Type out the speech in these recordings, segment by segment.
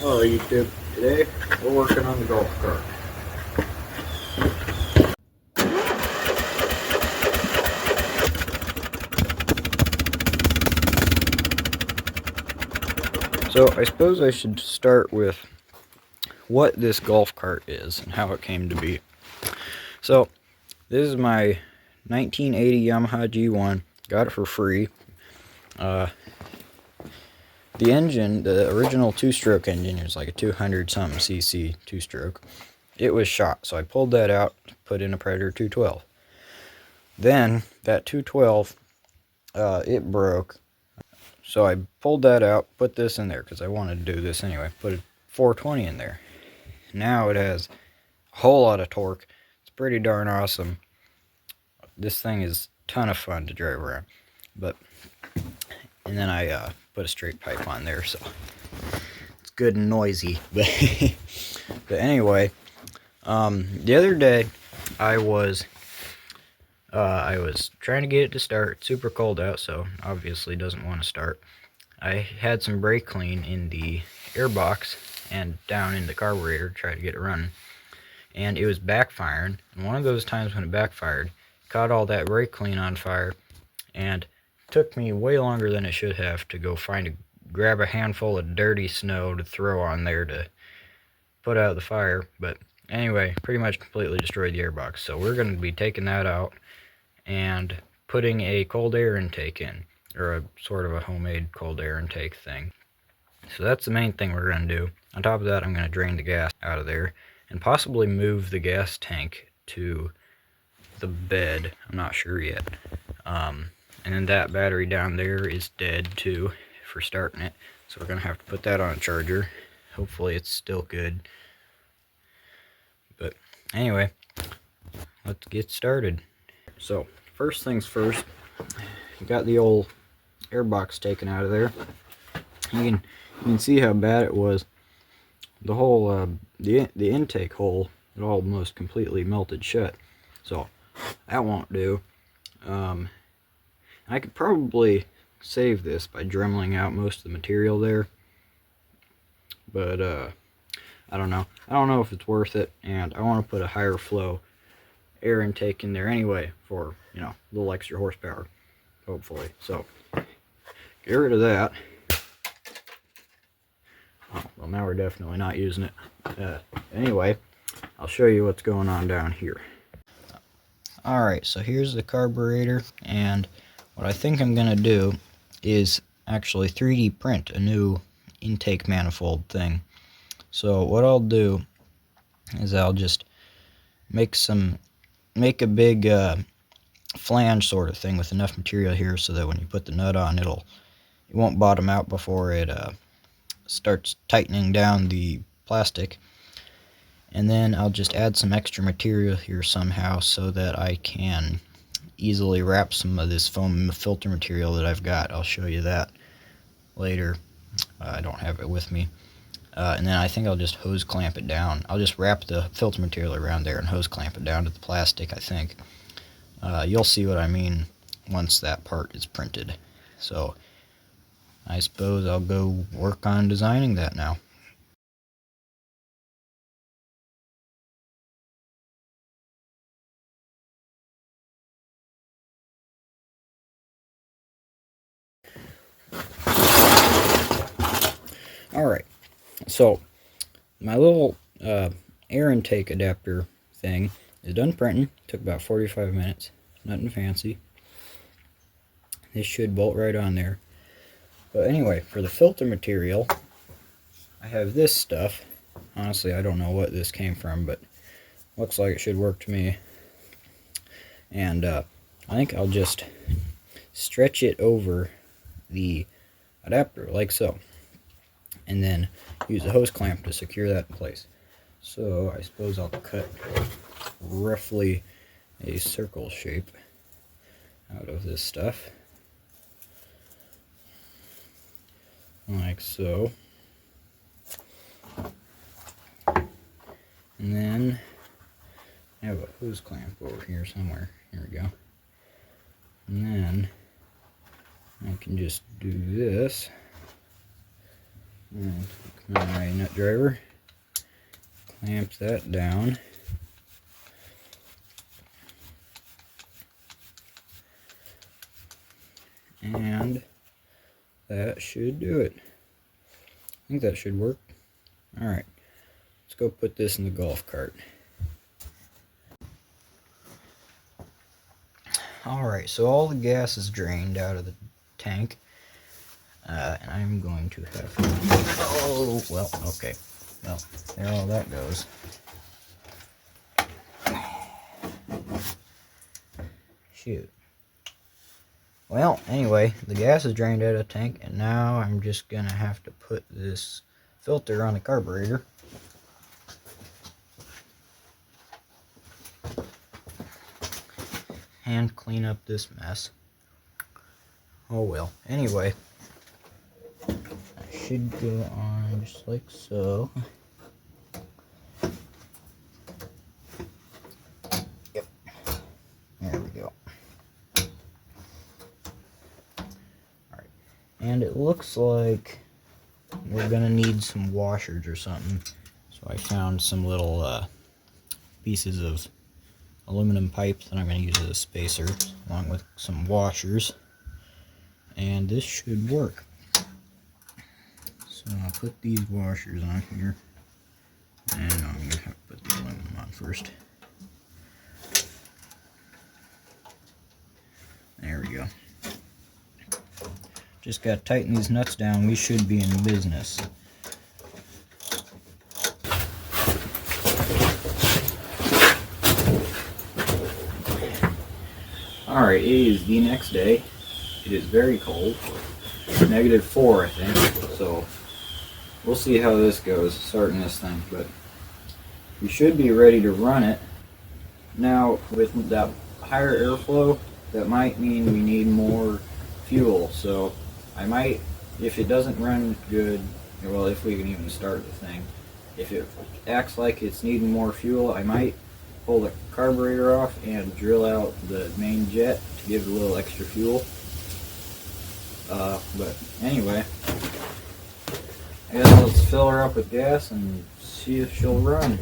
Hello YouTube. Today we're working on the golf cart. So I suppose I should start with what this golf cart is and how it came to be. So this is my 1980 Yamaha G1. Got it for free. The engine, the original two-stroke engine, is like a 200 something cc two-stroke. It was shot, so I pulled that out, put in a Predator 212. Then that 212, it broke. So I pulled that out, put this in there because I wanted to do this anyway. Put a 420 in there. Now it has a whole lot of torque. It's pretty darn awesome. This thing is a ton of fun to drive around. And then I put a straight pipe on there, so it's good and noisy. But anyway, the other day I was trying to get it to start. It's super cold out, so obviously doesn't want to start. I had some brake clean in the air box and down in the carburetor to try to get it running, and it was backfiring. And one of those times when it backfired, caught all that brake clean on fire, and took me way longer than it should have to go grab a handful of dirty snow to throw on there to put out the fire. But anyway, pretty much completely destroyed the airbox. So we're going to be taking that out and putting a cold air intake in, or a sort of a homemade cold air intake thing. So that's the main thing we're going to do. On top of that, I'm going to drain the gas out of there and possibly move the gas tank to the bed. I'm not sure yet. And then that battery down there is dead too for starting it. So we're going to have to put that on a charger. Hopefully it's still good. But anyway, let's get started. So first things first, we got the old airbox taken out of there. You can see how bad it was. The whole the intake hole, it almost completely melted shut. So that won't do. I could probably save this by dremeling out most of the material there, but I don't know. I don't know if it's worth it, and I want to put a higher flow air intake in there anyway for, a little extra horsepower, hopefully. So get rid of that. Oh, well, now we're definitely not using it. Anyway, I'll show you what's going on down here. Alright, so here's the carburetor, and what I think I'm going to do is actually 3D print a new intake manifold thing. So what I'll do is I'll just make a big flange sort of thing with enough material here so that when you put the nut on, it won't bottom out before it starts tightening down the plastic. And then I'll just add some extra material here somehow so that I can easily wrap some of this foam filter material that I've got. I'll show you that later. I don't have it with me. And then I think I'll just hose clamp it down. I'll just wrap the filter material around there and hose clamp it down to the plastic, I think. You'll see what I mean once that part is printed. So I suppose I'll go work on designing that now. Alright, so my little air intake adapter thing is done printing. Took about 45 minutes. Nothing fancy. This should bolt right on there. But anyway, for the filter material, I have this stuff. Honestly, I don't know what this came from, but looks like it should work to me. And I think I'll just stretch it over the adapter like so, and then use a hose clamp to secure that in place. So I suppose I'll cut roughly a circle shape out of this stuff, like so. And then I have a hose clamp over here somewhere. Here we go. And then I can just do this And my nut driver, clamp that down. And that should do it. I think that should work. Alright, let's go put this in the golf cart. Alright, so all the gas is drained out of the tank. And I'm going to have to... Oh, well, okay. Well, there all that goes. Shoot. Well, anyway, the gas is drained out of the tank, and now I'm just going to have to put this filter on the carburetor. And clean up this mess. Oh well. Anyway, I should go on just like so. Yep. There we go. Alright. And it looks like we're gonna need some washers or something. So I found some little pieces of aluminum pipe that I'm going to use as a spacer, along with some washers, and this should work. So I'll put these washers on here, and I'm going to have to put the aluminum on first. There we go. Just got to tighten these nuts down. We should be in business. Alright, it is the next day. It is very cold. -4, I think. So, we'll see how this goes, starting this thing. But we should be ready to run it. Now, with that higher airflow, that might mean we need more fuel. So, I might, if it doesn't run good, well, if we can even start the thing, if it acts like it's needing more fuel, I might pull the carburetor off and drill out the main jet to give it a little extra fuel. But anyway, I guess let's fill her up with gas and see if she'll run.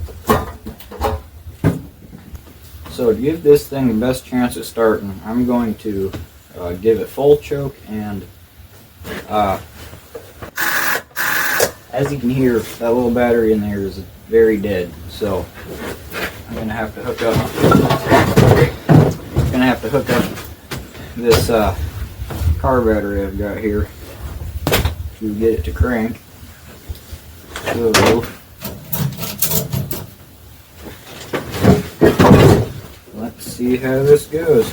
So to give this thing the best chance of starting, I'm going to give it full choke, and as you can hear, that little battery in there is very dead. So I'm gonna have to hook up this car battery I've got here to get it to crank. So let's see how this goes.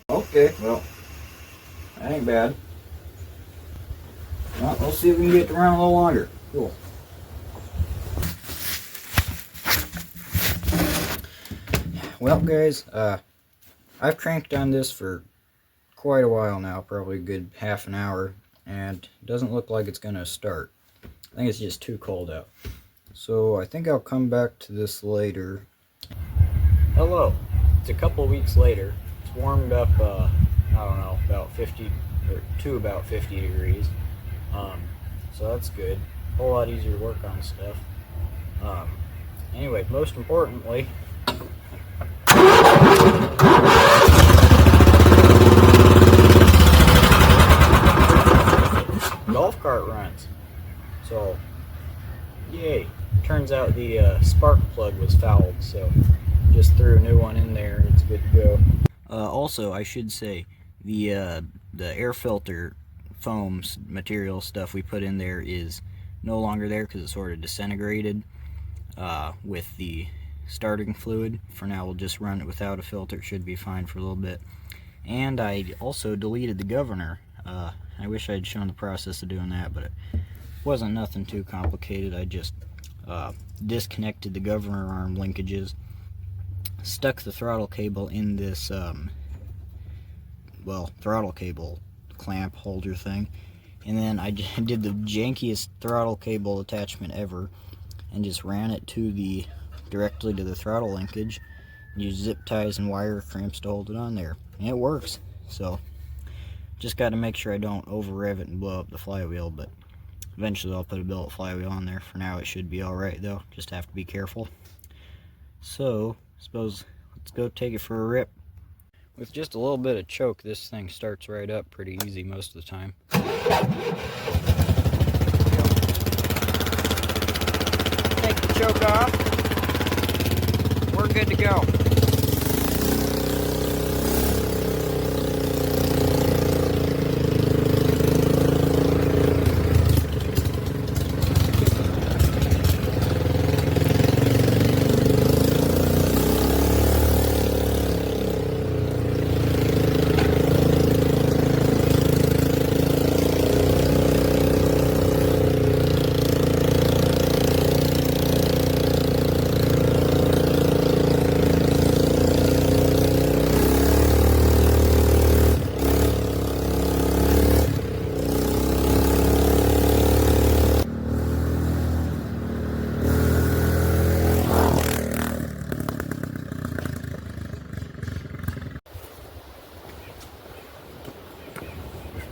Okay, well, that ain't bad. Well, we'll see if we can get it to run a little longer. Cool. Well, guys, I've cranked on this for quite a while now, probably a good half an hour, and it doesn't look like it's going to start. I think it's just too cold out. So I think I'll come back to this later. Hello. It's a couple weeks later. It's warmed up, I don't know, about 50 or to about 50 degrees. So that's good. A whole lot easier to work on stuff. Anyway, most importantly, golf cart runs. So, yay. Turns out the spark plug was fouled, so just threw a new one in there and it's good to go. Also, I should say, the air filter foams material stuff we put in there is no longer there because it sort of disintegrated with the starting fluid. For now, we'll just run it without a filter. It should be fine for a little bit. And I also deleted the governor I wish I'd shown the process of doing that, but it wasn't nothing too complicated. I just disconnected the governor arm linkages, stuck the throttle cable in this throttle cable clamp holder thing, and then I did the jankiest throttle cable attachment ever and just ran it directly to the throttle linkage, and used zip ties and wire crimps to hold it on there, and it works. So just got to make sure I don't over rev it and blow up the flywheel, but eventually I'll put a billet flywheel on there. For now it should be alright though, just have to be careful. So I suppose let's go take it for a rip. With just a little bit of choke, this thing starts right up pretty easy most of the time. Take the choke off. We're good to go.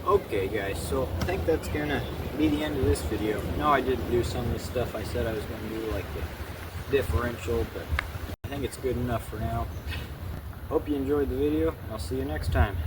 Okay guys, so I think that's gonna be the end of this video. No, I didn't do some of the stuff I said I was gonna do, like the differential, but I think it's good enough for now. Hope you enjoyed the video, and I'll see you next time.